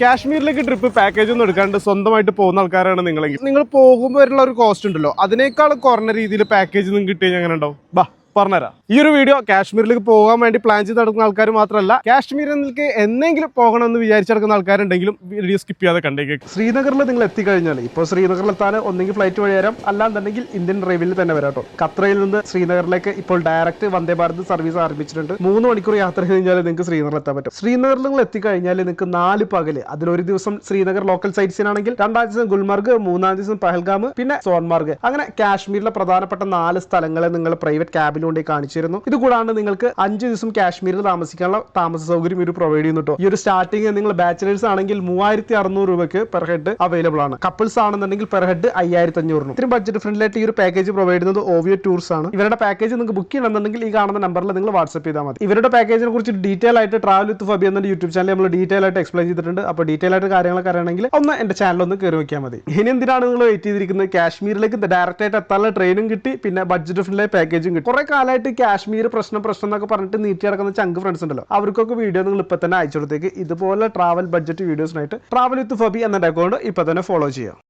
കാശ്മീരിലേക്ക് trip package ഒന്നും എടുക്കാണ്ട് സ്വന്തമായിട്ട് പോകുന്ന ആൾക്കാരാണ് നിങ്ങളെങ്കിൽ നിങ്ങൾ പോകുമ്പോൾ വരുള്ള ഒരു കോസ്റ്റ് ഉണ്ടല്ലോ അതിനേക്കാൾ കുറഞ്ഞ രീതിയിൽ പാക്കേജ് നിങ്ങൾക്ക് കിട്ടി കഴിഞ്ഞാൽ എങ്ങനെ ഉണ്ടാവും? ബാ പറഞ്ഞുതരാം. ഈ ഒരു വീഡിയോ കാശ്മീരിലേക്ക് പോകാൻ വേണ്ടി പ്ലാൻ ചെയ്ത് നടക്കുന്ന ആൾക്കാർ മാത്രമല്ല, കാശ്മീരിലേക്ക് എന്തെങ്കിലും പോകണമെന്ന് വിചാരിച്ചെടുക്കുന്ന ആൾക്കാരുണ്ടെങ്കിലും വീഡിയോ സ്കിപ്പ് ചെയ്യാതെ കണ്ടേക്ക്. ശ്രീനഗറിൽ നിങ്ങൾ എത്തിക്കഴിഞ്ഞാൽ ഇപ്പോൾ ശ്രീനഗറിലെത്താൻ ഒന്നെങ്കിൽ ഫ്ലൈറ്റ് വഴി വരാം, അല്ലാന്നുണ്ടെങ്കിൽ ഇന്ത്യൻ റെയിൽവേയിൽ തന്നെ വരാം കേട്ടോ. ഖത്തറയിൽ നിന്ന് ശ്രീനഗറിലേക്ക് ഇപ്പോൾ ഡയറക്റ്റ് വന്ദേ ഭാരത് സർവീസ് ആരംഭിച്ചിട്ടുണ്ട്. 3 മണിക്കൂർ യാത്ര കഴിഞ്ഞാൽ നിങ്ങൾക്ക് ശ്രീനഗറിൽ എത്താൻ പറ്റും. ശ്രീനഗറിൽ നിങ്ങൾ എത്തിക്കഴിഞ്ഞാൽ നിങ്ങൾക്ക് 4 പകല്, അതിലൊരു ദിവസം ശ്രീനഗർ ലോക്കൽ സൈറ്റ്സിനാണെങ്കിൽ 2ാം ദിവസം ഗുൽമർഗ്, 3ാം ദിവസം പഹൽഗാം, പിന്നെ സോൺമാർഗ്. അങ്ങനെ കാശ്മീരിലെ പ്രധാനപ്പെട്ട 4 സ്ഥലങ്ങളെ നിങ്ങൾ പ്രൈവറ്റ് ക്യാബിൽ കൊണ്ട് കാണിച്ചിരുന്നു. ഇത് കൂടാണ്ട് നിങ്ങൾക്ക് 5 ദിവസം കാശ്മീരിൽ താമസിക്കാനുള്ള താമസ സൗകര്യം ഇവർ പ്രൊവൈഡ് ചെയ്യുന്നുട്ടോ. ഈ ഒരു സ്റ്റാർട്ടിങ് നിങ്ങൾ ബാച്ചിലേഴ്സ് ആണെങ്കിൽ 3600 രൂപയ്ക്ക് പെർ ഹെഡ് അവൈലബിൾ ആണ്. കപ്പിൾസ് ആണെന്നുണ്ടെങ്കിൽ പെർ ഹെഡ് 5500. ഇത്രയും ബഡ്ജറ്റ് ഫ്രണ്ട്ലി ആയിട്ട് ഈ ഒരു പാക്കേജ് പ്രൊവൈഡ് ചെയ്യുന്നത് ഓവിയോ ടൂർസ് ആണ്. ഇവരുടെ പാക്കേജ് നിങ്ങൾക്ക് ബുക്ക് ചെയ്യണമെന്നുണ്ടെങ്കിൽ ഈ കാണുന്ന നമ്പറിൽ നിങ്ങൾ വാട്സ്ആപ്പ് ചെയ്താൽ മതി. ഇവരുടെ പാക്കേജിനെ കുറിച്ച് ഡീറ്റെയിൽ ആയിട്ട് ട്രാവൽ വിത്ത് ഫബി എന്ന യൂട്യൂബ് ചാനൽ നമ്മൾ ഡീറ്റെയിൽ ആയിട്ട് എക്സ്പ്ലെയിൻ ചെയ്തിട്ടുണ്ട്. അപ്പോൾ ഡീറ്റെയിൽ ആയിട്ട് കാര്യങ്ങളൊക്കെ അറിയണമെങ്കിൽ ഒന്ന് എന്റെ ചാനൽ ഒന്ന് കയറി വെക്കാൻ മതി. ഇനി എന്തിനാണ് നിങ്ങൾ വെയിറ്റ് ചെയ്തിരിക്കുന്നത്? കാശ്മീരിലേക്ക് ഡയറക്റ്റ് ആയിട്ട് എത്താനുള്ള ട്രെയിനും കിട്ടി, പിന്നെ ബഡ്ജറ്റ് ഫ്രണ്ട്ലി പാക്കേജും കിട്ടി. കുറെ കാലമായിട്ട് കാശ്മീർ പ്രശ്നം എന്നൊക്കെ പറഞ്ഞിട്ട് നീട്ടി നടക്കുന്ന ചങ്ക് ഫ്രണ്ട്സ് ഉണ്ടല്ലോ, അവർക്കൊക്കെ വീഡിയോ നിങ്ങൾ ഇപ്പൊ തന്നെ അയച്ചു കൊടുത്തേക്ക്. ഇതുപോലെ ട്രാവൽ ബഡ്ജറ്റ് വീഡിയോസിനായിട്ട് ട്രാവൽ വിത്ത് ഫബി എന്ന അക്കൗണ്ട് ഇപ്പൊ തന്നെ ഫോളോ ചെയ്യാം.